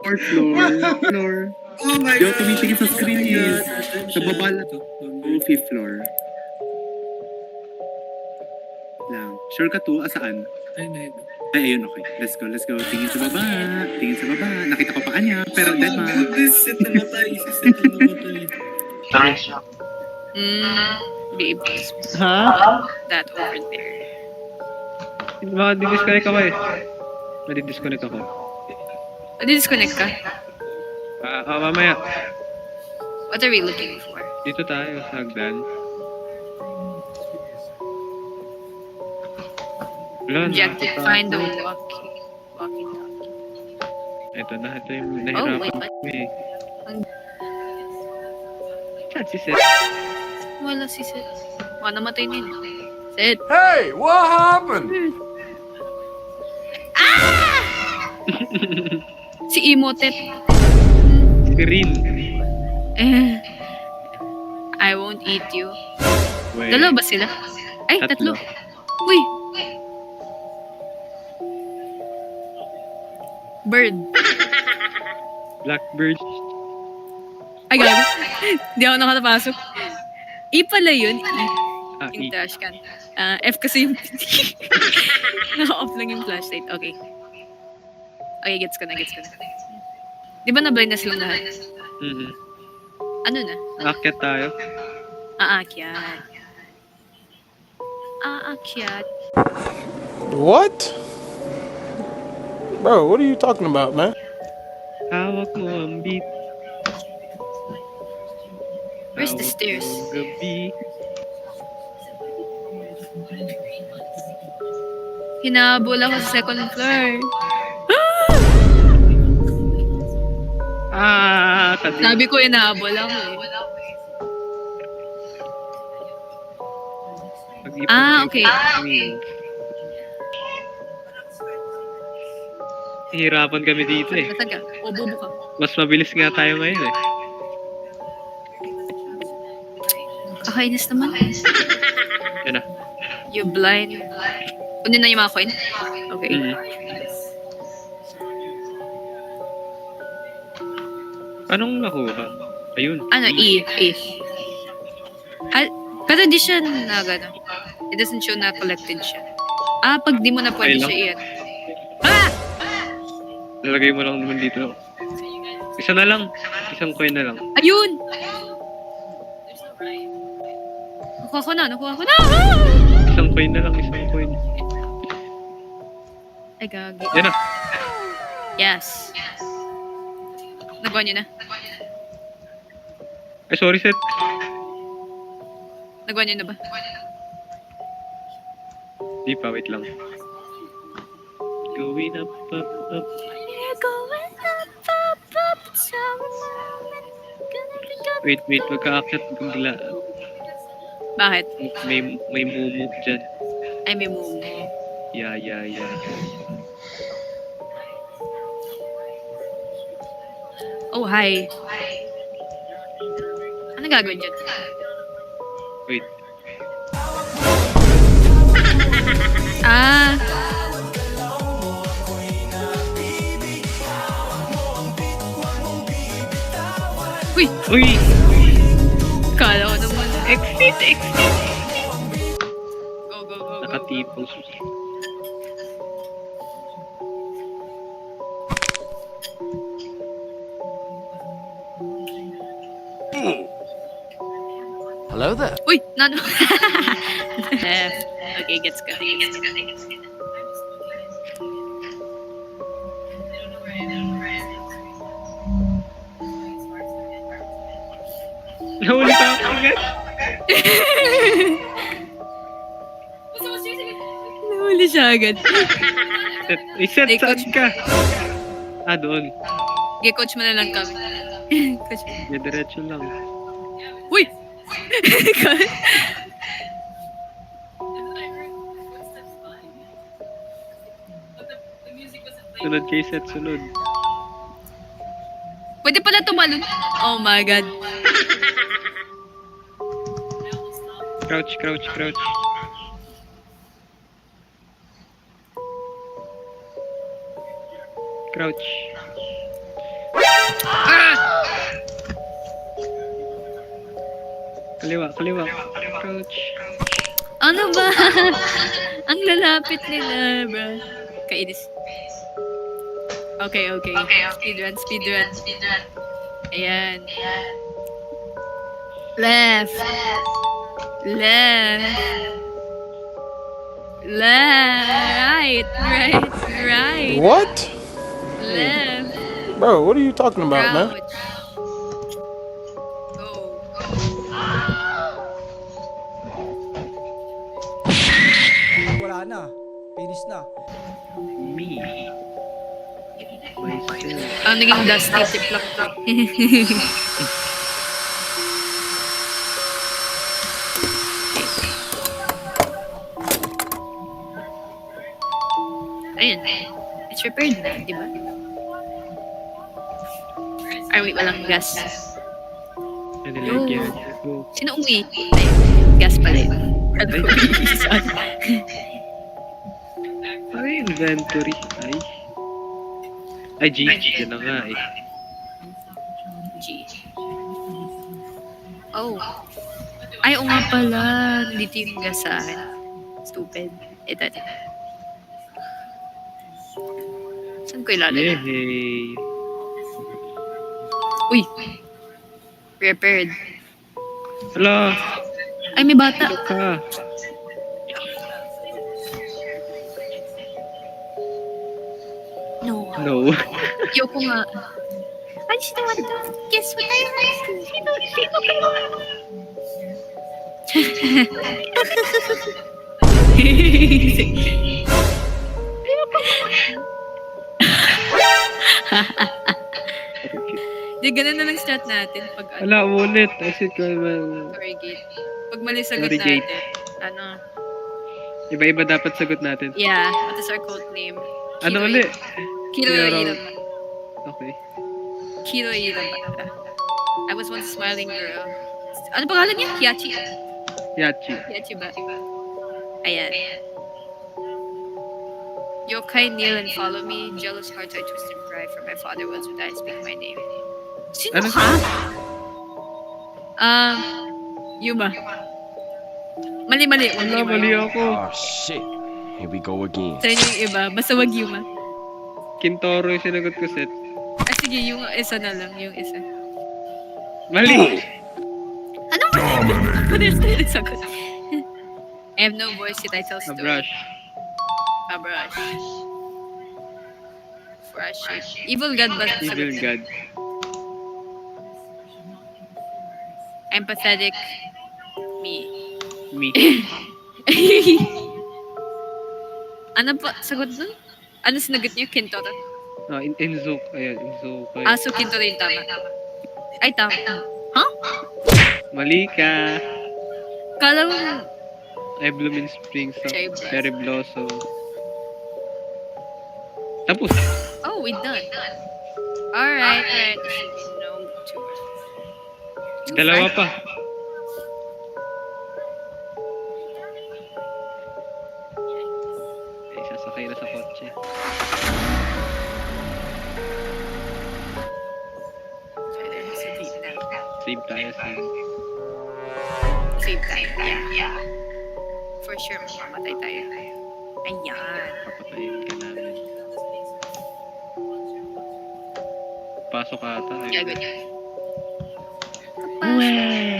Fourth floor. Floor. Oh my Yo, God! tumitingin sa screen is. Sa baba lang. Fifth floor. Lang. Sure ka to? Asaan? Ayun. Ay, ayun, okay. Let's go, let's go. Tingin sa baba. Tingin sa baba. Nakita ko pa kanya. Pero dead ma. Set na matay. Set na matay. Babe, Ha? that over there. Madi-disconnect ako eh. Madi-disconnect ako. Disconnect ka? Mamaya. What are we looking for? Dito tayo sa hagdan. Wala, Objective, nakakita find the ako. walkie-talkie. Ito na, ito yung Oh, nahirapan wait, what? kami eh. Saan si Seth? Wala si Seth. Namatay na yun. Seth! Hey, what happened? Si Imhotep. Si Rin. I won't eat you. Wait. Dalawa ba sila? Ay, tatlo. Uy! Bird. Blackbird. Ay, gago. Di ako nakatapasok. E pala yun. E. Yung E. trash can. F kasi yung naka-off lang yung flashlight. Okay. Okay, gets ko na. Di ba na-blind na silang lahat? Ano na? Aakyat tayo. Aakyat. Aakyat. What? Bro, what are you talking about, man? Hawak mo ang beat. Where's the stairs? Hawak mo ang gabi. Hinabol ako sa second floor. Kasi Sabi ko hinabol ako eh. Okay. Hihirapan kami dito eh. Nasaan ka? O, bubo ka. Mas mabilis nga tayo ngayon eh. Kakainis naman. Yan na. You blind. Kunin na yung mga coin? Okay. Anong nakuha? Ayun. Ano? E. Pero di siya na gano'n. It doesn't show na collected siya. Pag di mo na pwede Ay, siya iyan. Lalagay mo lang naman dito. Isa na lang. Isang coin na lang. Ayun! Nakuha ko na! Isang coin na lang. Isang coin. Ay, gagi. Yan na. Yes. Nagawa niyo na? Ay, sorry, Seth. Nagawa niyo na ba? Di pa, wait lang. Going up, up, up. Wait, magka-akyat bigla. Bakit? May mumu dyan. Ay, may mumu. Yeah. Oh, hi. Ano gagawin dyan? Wait. Uy! Kala ko naman. Exit! Go. Nakatipong. Hello there. Uy! Nano? Okay, gets ka. Nahuli pa ako agad. Nahuli siya agad. Seth, saan ka? Doon. Okay, coach mo na lang kami. Coach mo. Diretso lang. Uy! Sunod kay Seth, sunod. Pwede pala tumalon. Oh my God. Crouch. Crouch. Kaliwa. Crouch. Ano ba? Ang lalapit nila, bro. Kainis. Okay. Speedrun. Ayan. Left. Right. What? Left. Bro, what are you talking about, man? Crouch. Go. Wala na. Finish na. Me. Myself. Ang naging dusty ziplock to. Ayun. It's repaired na, di ba? Ay, wait, walang gas. Nilagyan. Go. Sino umuwi? Ay, gas pala yun. Ano? Ay, inventory. Ay, G. Yun na nga eh. G. Oh. Ay, oo nga pala. Nandito yung gas sa akin. Stupid. Ito. Saan ko ilalagay? Yay. Uy! Repaired. Hala. Ay, may bata. Ito ka. No. No. Yoko nga. I just don't want to guess what I want. Sino Di, ganun na lang start natin pag Hala, ulit. Kasi ko naman. Sorry, Gate. Pag mali sagot Sorry, Gate. natin. Ano? Iba-iba dapat sagot natin. Yeah, what is our code name? Ano ulit? Kiroiro. Okay. Kiroiro ba? I was once a smiling girl. Ano pangalan niya? Hiachi. Yachi. Hiachi ba? Ayan. Yokai kneel and follow me. Jealous hearts I twist and cry. For my father was who died. Speak my name. Sino Ano? ka? Yuma. Mali. Wag Wala, Yuma. mali ako. Oh, shit. Here we go again. Sa inyo yung iba. Basta wag Yuma. Kintoro yung sinagot ko, Seth. Ah, sige, yung isa na lang. Yung isa. Mali! Ano ba? Pares na yung sagot. I have no voice yet I tell A story. brush. A brush. Brush. Evil God ba? sagot Evil niya? God. Empathetic. Me. Me. Ano pa? Sagot dun? Ano sinagot niyo? Kintoro? Inzook. Ayan, Inzook. Ah, so Kintoro yung tama. Ay, tama. Huh? Mali ka. Kala mo, I bloom in spring. So, Cherry blossom. cherry blossom. Tapos. oh, we done. Alright. No, two. Dalawa pa. Ay, sasakay na sa kotse. Save tayo, save. Save tayo. Yeah. For sure, mamamatay tayo. Ayan. Papatayin ka namin. Pasok ata. Yeah, good. Well.